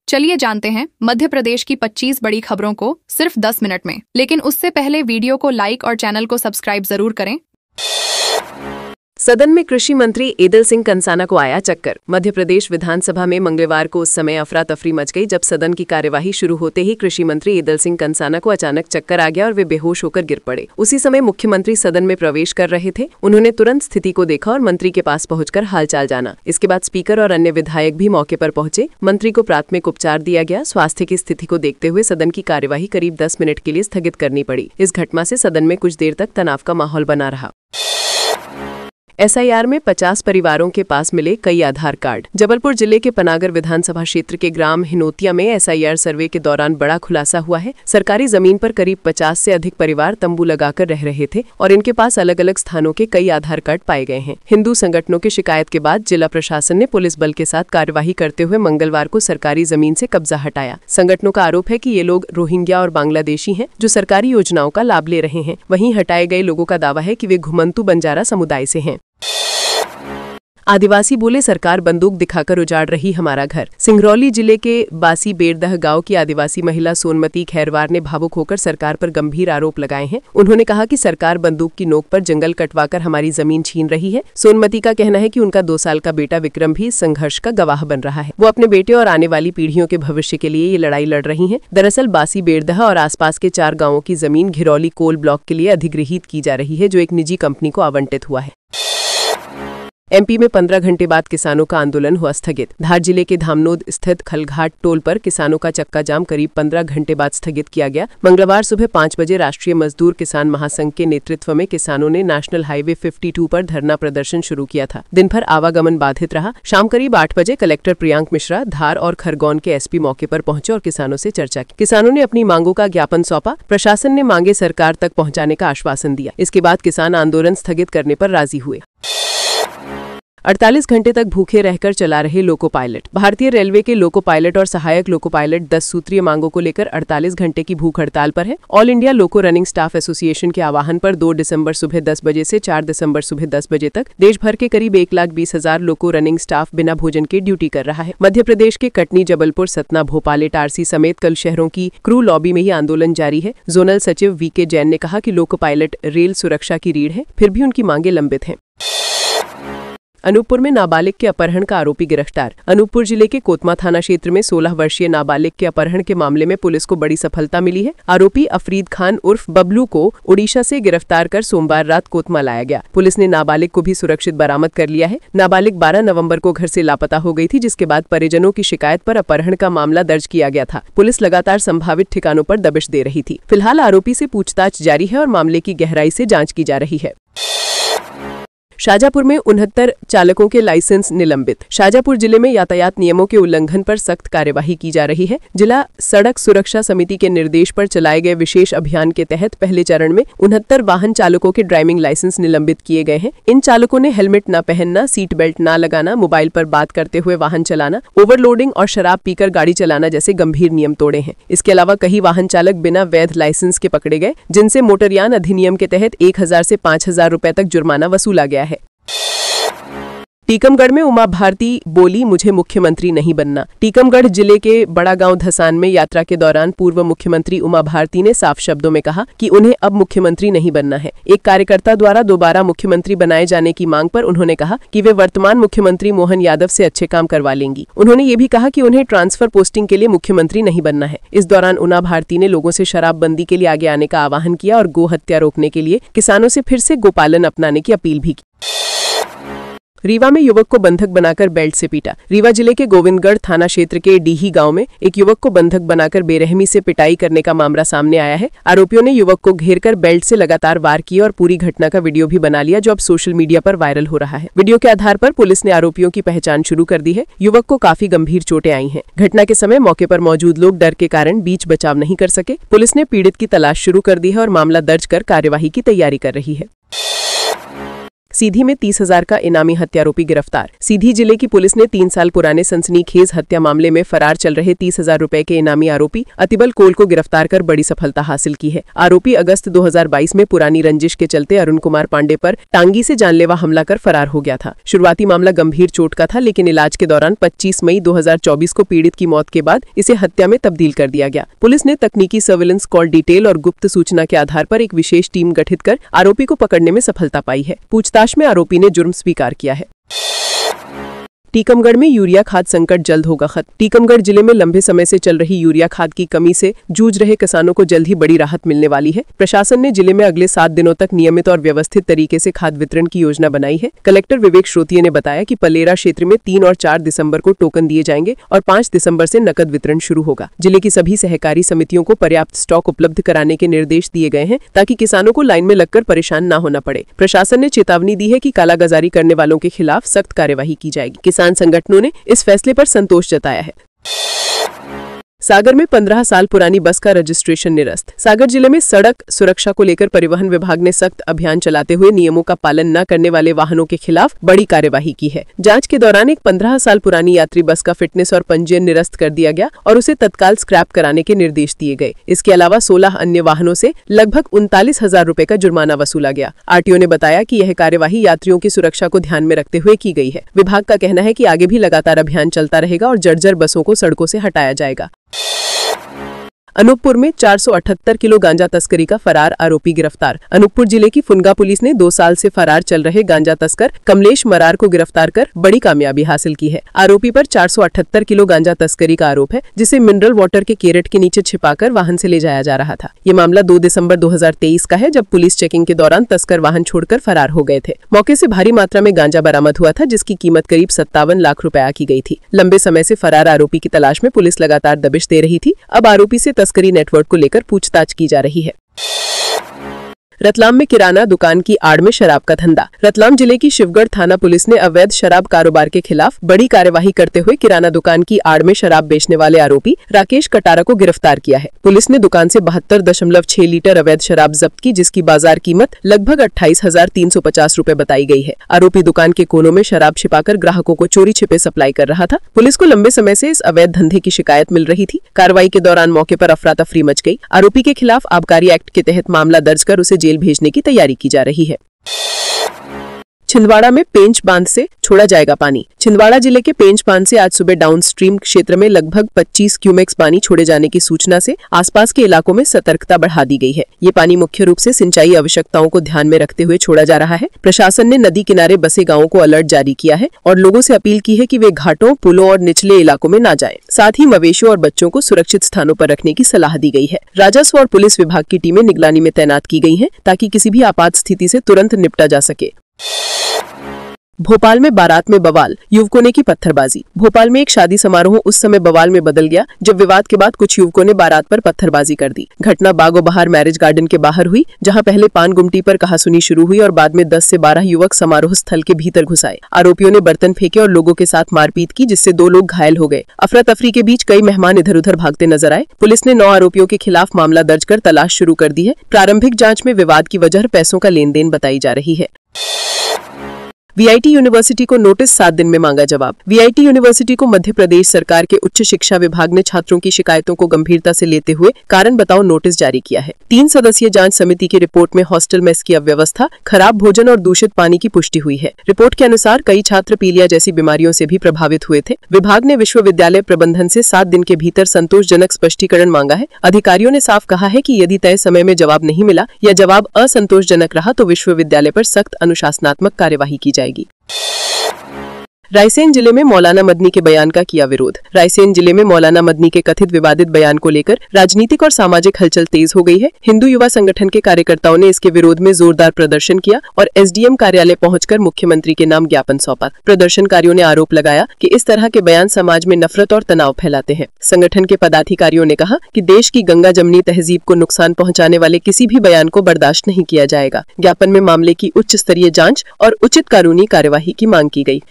चलिए जानते हैं मध्य प्रदेश की 25 बड़ी खबरों को सिर्फ 10 मिनट में। लेकिन उससे पहले वीडियो को लाइक और चैनल को सब्सक्राइब जरूर करें। सदन में कृषि मंत्री ईदल सिंह कंसाना को आया चक्कर। मध्य प्रदेश विधानसभा में मंगलवार को उस समय अफरा तफरी मच गई जब सदन की कार्यवाही शुरू होते ही कृषि मंत्री ईदल सिंह कंसाना को अचानक चक्कर आ गया और वे बेहोश होकर गिर पड़े। उसी समय मुख्यमंत्री सदन में प्रवेश कर रहे थे। उन्होंने तुरंत स्थिति को देखा और मंत्री के पास पहुंचकर हालचाल जाना। इसके बाद स्पीकर और अन्य विधायक भी मौके पर पहुंचे। मंत्री को प्राथमिक उपचार दिया गया। स्वास्थ्य की स्थिति को देखते हुए सदन की कार्यवाही करीब 10 मिनट के लिए स्थगित करनी पड़ी। इस घटना से सदन में कुछ देर तक तनाव का माहौल बना रहा। SIR में 50 परिवारों के पास मिले कई आधार कार्ड। जबलपुर जिले के पनागर विधानसभा क्षेत्र के ग्राम हिनोतिया में SIR सर्वे के दौरान बड़ा खुलासा हुआ है। सरकारी जमीन पर करीब 50 से अधिक परिवार तंबू लगाकर रह रहे थे और इनके पास अलग अलग स्थानों के कई आधार कार्ड पाए गए हैं। हिंदू संगठनों की शिकायत के बाद जिला प्रशासन ने पुलिस बल के साथ कार्यवाही करते हुए मंगलवार को सरकारी जमीन से कब्जा हटाया। संगठनों का आरोप है कि ये लोग रोहिंग्या और बांग्लादेशी हैं जो सरकारी योजनाओं का लाभ ले रहे हैं। वहीं हटाए गए लोगों का दावा है कि वे घुमंतू बंजारा समुदाय से हैं। आदिवासी बोले सरकार बंदूक दिखाकर उजाड़ रही हमारा घर। सिंगरौली जिले के बासी बेरदह गांव की आदिवासी महिला सोनमती खैरवार ने भावुक होकर सरकार पर गंभीर आरोप लगाए हैं। उन्होंने कहा कि सरकार बंदूक की नोक पर जंगल कटवाकर हमारी जमीन छीन रही है। सोनमती का कहना है कि उनका 2 साल का बेटा विक्रम भी इस संघर्ष का गवाह बन रहा है। वो अपने बेटे और आने वाली पीढ़ियों के भविष्य के लिए ये लड़ाई लड़ रही है। दरअसल बासी बेरदह और आसपास के 4 गाँवों की जमीन घिरौली कोल ब्लॉक के लिए अधिगृहीत की जा रही है जो एक निजी कंपनी को आवंटित हुआ है। MP में 15 घंटे बाद किसानों का आंदोलन हुआ स्थगित। धार जिले के धामनोद स्थित खलघाट टोल पर किसानों का चक्का जाम करीब 15 घंटे बाद स्थगित किया गया। मंगलवार सुबह 5 बजे राष्ट्रीय मजदूर किसान महासंघ के नेतृत्व में किसानों ने नेशनल हाईवे 52 पर धरना प्रदर्शन शुरू किया था। दिन भर आवागमन बाधित रहा। शाम करीब 8 बजे कलेक्टर प्रियांक मिश्रा, धार और खरगोन के SP मौके पर पहुंचे और किसानों से चर्चा की। किसानों ने अपनी मांगों का ज्ञापन सौंपा। प्रशासन ने मांगे सरकार तक पहुँचाने का आश्वासन दिया। इसके बाद किसान आंदोलन स्थगित करने पर राजी हुए। 48 घंटे तक भूखे रहकर चला रहे लोको पायलट। भारतीय रेलवे के लोको पायलट और सहायक लोको पायलट 10 सूत्रीय मांगों को लेकर 48 घंटे की भूख हड़ताल पर है। ऑल इंडिया लोको रनिंग स्टाफ एसोसिएशन के आह्वान पर 2 दिसंबर सुबह 10 बजे से 4 दिसंबर सुबह 10 बजे तक देश भर के करीब 1,20,000 लोको रनिंग स्टाफ बिना भोजन के ड्यूटी कर रहा है। मध्य प्रदेश के कटनी, जबलपुर, सतना, भोपाल, इटारसी समेत कल शहरों की क्रू लॉबी में ही आंदोलन जारी है। जोनल सचिव VK जैन ने कहा कि लोको पायलट रेल सुरक्षा की रीढ़ है, फिर भी उनकी मांगे लंबित हैं। अनूपपुर में नाबालिग के अपहरण का आरोपी गिरफ्तार। अनूपपुर जिले के कोतमा थाना क्षेत्र में 16 वर्षीय नाबालिग के अपहरण के मामले में पुलिस को बड़ी सफलता मिली है। आरोपी अफरीद खान उर्फ बबलू को ओडिशा से गिरफ्तार कर सोमवार रात कोतमा लाया गया। पुलिस ने नाबालिग को भी सुरक्षित बरामद कर लिया है। नाबालिग 12 नवंबर को घर से लापता हो गई थी, जिसके बाद परिजनों की शिकायत पर अपहरण का मामला दर्ज किया गया था। पुलिस लगातार संभावित ठिकानों पर दबिश दे रही थी। फिलहाल आरोपी से पूछताछ जारी है और मामले की गहराई से जाँच की जा रही है। शाजापुर में 69 चालकों के लाइसेंस निलंबित। शाजापुर जिले में यातायात नियमों के उल्लंघन पर सख्त कार्यवाही की जा रही है। जिला सड़क सुरक्षा समिति के निर्देश पर चलाए गए विशेष अभियान के तहत पहले चरण में 69 वाहन चालकों के ड्राइविंग लाइसेंस निलंबित किए गए हैं। इन चालकों ने हेलमेट न पहनना, सीट बेल्ट न लगाना, मोबाइल पर बात करते हुए वाहन चलाना, ओवरलोडिंग और शराब पीकर गाड़ी चलाना जैसे गंभीर नियम तोड़े हैं। इसके अलावा कई वाहन चालक बिना वैध लाइसेंस के पकड़े गए, जिनसे मोटरयान अधिनियम के तहत 1,000 से 5,000 रुपए तक जुर्माना वसूला गया है। टीकमगढ़ में उमा भारती बोली, मुझे मुख्यमंत्री नहीं बनना। टीकमगढ़ जिले के बड़ा गांव धसान में यात्रा के दौरान पूर्व मुख्यमंत्री उमा भारती ने साफ शब्दों में कहा कि उन्हें अब मुख्यमंत्री नहीं बनना है। एक कार्यकर्ता द्वारा दोबारा मुख्यमंत्री बनाए जाने की मांग पर उन्होंने कहा कि वे वर्तमान मुख्यमंत्री मोहन यादव से अच्छे काम करवा लेंगी। उन्होंने ये भी कहा कि उन्हें ट्रांसफर पोस्टिंग के लिए मुख्यमंत्री नहीं बनना है। इस दौरान उमा भारती ने लोगों से शराबबंदी के लिए आगे आने का आह्वान किया और गो हत्या रोकने के लिए किसानों से फिर से गोपालन अपनाने की अपील भी की। रीवा में युवक को बंधक बनाकर बेल्ट से पीटा। रीवा जिले के गोविंदगढ़ थाना क्षेत्र के डीही गांव में एक युवक को बंधक बनाकर बेरहमी से पिटाई करने का मामला सामने आया है। आरोपियों ने युवक को घेरकर बेल्ट से लगातार वार किए और पूरी घटना का वीडियो भी बना लिया, जो अब सोशल मीडिया पर वायरल हो रहा है। वीडियो के आधार पर पुलिस ने आरोपियों की पहचान शुरू कर दी है। युवक को काफी गंभीर चोटें आई हैं। घटना के समय मौके पर मौजूद लोग डर के कारण बीच बचाव नहीं कर सके। पुलिस ने पीड़ित की तलाश शुरू कर दी है और मामला दर्ज कर कार्यवाही की तैयारी कर रही है। सीधी में 30,000 का इनामी हत्यारोपी गिरफ्तार। सीधी जिले की पुलिस ने 3 साल पुराने सनसनीखेज हत्या मामले में फरार चल रहे 30,000 रुपए के इनामी आरोपी अतिबल कोल को गिरफ्तार कर बड़ी सफलता हासिल की है। आरोपी अगस्त 2022 में पुरानी रंजिश के चलते अरुण कुमार पांडे पर टांगी से जानलेवा हमला कर फरार हो गया था। शुरुआती मामला गंभीर चोट का था, लेकिन इलाज के दौरान 25 मई 2024 को पीड़ित की मौत के बाद इसे हत्या में तब्दील कर दिया गया। पुलिस ने तकनीकी सर्विलेंस कॉल डिटेल और गुप्त सूचना के आधार पर एक विशेष टीम गठित कर आरोपी को पकड़ने में सफलता पाई है। पूछताछ में आरोपी ने जुर्म स्वीकार किया है। टीकमगढ़ में यूरिया खाद संकट जल्द होगा खत्म। टीकमगढ़ जिले में लंबे समय से चल रही यूरिया खाद की कमी से जूझ रहे किसानों को जल्द ही बड़ी राहत मिलने वाली है। प्रशासन ने जिले में अगले 7 दिनों तक नियमित और व्यवस्थित तरीके से खाद वितरण की योजना बनाई है। कलेक्टर विवेक श्रोतिये ने बताया कि पलेरा क्षेत्र में 3 और 4 दिसंबर को टोकन दिए जाएंगे और 5 दिसंबर से नकद वितरण शुरू होगा। जिले की सभी सहकारी समितियों को पर्याप्त स्टॉक उपलब्ध कराने के निर्देश दिए गए हैं ताकि किसानों को लाइन में लगकर परेशान न होना पड़े। प्रशासन ने चेतावनी दी है कि कालाबाजारी करने वालों के खिलाफ सख्त कार्यवाही की जाएगी। किसान संगठनों ने इस फैसले पर संतोष जताया है। सागर में 15 साल पुरानी बस का रजिस्ट्रेशन निरस्त। सागर जिले में सड़क सुरक्षा को लेकर परिवहन विभाग ने सख्त अभियान चलाते हुए नियमों का पालन न करने वाले वाहनों के खिलाफ बड़ी कार्यवाही की है। जांच के दौरान एक 15 साल पुरानी यात्री बस का फिटनेस और पंजीयन निरस्त कर दिया गया और उसे तत्काल स्क्रैप कराने के निर्देश दिए गए। इसके अलावा 16 अन्य वाहनों से लगभग 39,000 रुपए का जुर्माना वसूला गया। आरटीओ ने बताया कि यह कार्यवाही यात्रियों की सुरक्षा को ध्यान में रखते हुए की गई है। विभाग का कहना है कि आगे भी लगातार अभियान चलता रहेगा और जर्जर बसों को सड़कों से हटाया जाएगा। अनूपपुर में 478 किलो गांजा तस्करी का फरार आरोपी गिरफ्तार। अनूपपुर जिले की फुनगा पुलिस ने 2 साल से फरार चल रहे गांजा तस्कर कमलेश मरार को गिरफ्तार कर बड़ी कामयाबी हासिल की है। आरोपी पर 478 किलो गांजा तस्करी का आरोप है, जिसे मिनरल वाटर के कैरेट के नीचे छिपाकर वाहन से ले जाया जा रहा था। ये मामला 2 दिसंबर 2023 का है, जब पुलिस चेकिंग के दौरान तस्कर वाहन छोड़कर फरार हो गए थे। मौके से भारी मात्रा में गांजा बरामद हुआ था, जिसकी कीमत करीब 57 लाख रुपए की गई थी। लंबे समय से फरार आरोपी की तलाश में पुलिस लगातार दबिश दे रही थी। अब आरोपी से तस्करी नेटवर्क को लेकर पूछताछ की जा रही है। रतलाम में किराना दुकान की आड़ में शराब का धंधा। रतलाम जिले की शिवगढ़ थाना पुलिस ने अवैध शराब कारोबार के खिलाफ बड़ी कार्यवाही करते हुए किराना दुकान की आड़ में शराब बेचने वाले आरोपी राकेश कटारा को गिरफ्तार किया है। पुलिस ने दुकान से 72.6 लीटर अवैध शराब जब्त की, जिसकी बाजार कीमत लगभग 28,350 रुपए बताई गई है। आरोपी दुकान के कोनों में शराब छिपाकर ग्राहकों को चोरी छिपे सप्लाई कर रहा था। पुलिस को लंबे समय से इस अवैध धंधे की शिकायत मिल रही थी। कार्रवाई के दौरान मौके पर अफरा तफरी मच गई। आरोपी के खिलाफ आबकारी एक्ट के तहत मामला दर्ज कर उसे जेल भेजने की तैयारी की जा रही है। छिंदवाड़ा में पेंच बांध से छोड़ा जाएगा पानी। छिंदवाड़ा जिले के पेंच बांध से आज सुबह डाउनस्ट्रीम क्षेत्र में लगभग 25 क्यूमेक्स पानी छोड़े जाने की सूचना से आसपास के इलाकों में सतर्कता बढ़ा दी गई है। ये पानी मुख्य रूप से सिंचाई आवश्यकताओं को ध्यान में रखते हुए छोड़ा जा रहा है। प्रशासन ने नदी किनारे बसे गांवों को अलर्ट जारी किया है और लोगों से अपील की है कि वे घाटों, पुलों और निचले इलाकों में न जाएं। साथ ही मवेशियों और बच्चों को सुरक्षित स्थानों पर रखने की सलाह दी गई है। राजस्व और पुलिस विभाग की टीमें निगरानी में तैनात की गई हैं ताकि किसी भी आपात स्थिति से तुरंत निपटा जा सके। भोपाल में बारात में बवाल, युवकों ने की पत्थरबाजी। भोपाल में एक शादी समारोह उस समय बवाल में बदल गया जब विवाद के बाद कुछ युवकों ने बारात पर पत्थरबाजी कर दी। घटना बागो बहार मैरिज गार्डन के बाहर हुई, जहां पहले पान गुमटी पर कहासुनी शुरू हुई और बाद में 10 से 12 युवक समारोह स्थल के भीतर घुस आए। आरोपियों ने बर्तन फेंके और लोगों के साथ मारपीट की, जिससे 2 लोग घायल हो गए। अफरा तफरी के बीच कई मेहमान इधर उधर भागते नजर आए। पुलिस ने 9 आरोपियों के खिलाफ मामला दर्ज कर तलाश शुरू कर दी है। प्रारंभिक जाँच में विवाद की वजह पैसों का लेन देन बताई जा रही है। वीआईटी यूनिवर्सिटी को नोटिस, 7 दिन में मांगा जवाब। वीआईटी यूनिवर्सिटी को मध्य प्रदेश सरकार के उच्च शिक्षा विभाग ने छात्रों की शिकायतों को गंभीरता से लेते हुए कारण बताओ नोटिस जारी किया है। 3 सदस्यीय जांच समिति की रिपोर्ट में हॉस्टल मेस की अव्यवस्था, खराब भोजन और दूषित पानी की पुष्टि हुई है। रिपोर्ट के अनुसार कई छात्र पीलिया जैसी बीमारियों से भी प्रभावित हुए थे। विभाग ने विश्वविद्यालय प्रबंधन से 7 दिन के भीतर संतोषजनक स्पष्टीकरण मांगा है। अधिकारियों ने साफ कहा है कि यदि तय समय में जवाब नहीं मिला या जवाब असंतोषजनक रहा तो विश्वविद्यालय पर सख्त अनुशासनात्मक कार्यवाही की जाएगी। रायसेन जिले में मौलाना मदनी के बयान का किया विरोध। रायसेन जिले में मौलाना मदनी के कथित विवादित बयान को लेकर राजनीतिक और सामाजिक हलचल तेज हो गई है। हिंदू युवा संगठन के कार्यकर्ताओं ने इसके विरोध में जोरदार प्रदर्शन किया और एसडीएम कार्यालय पहुंचकर मुख्यमंत्री के नाम ज्ञापन सौंपा। प्रदर्शनकारियों ने आरोप लगाया कि इस तरह के बयान समाज में नफरत और तनाव फैलाते हैं। संगठन के पदाधिकारियों ने कहा कि देश की गंगा जमनी तहजीब को नुकसान पहुँचाने वाले किसी भी बयान को बर्दाश्त नहीं किया जाएगा। ज्ञापन में मामले की उच्च स्तरीय जाँच और उचित कानूनी कार्यवाही की मांग की गई।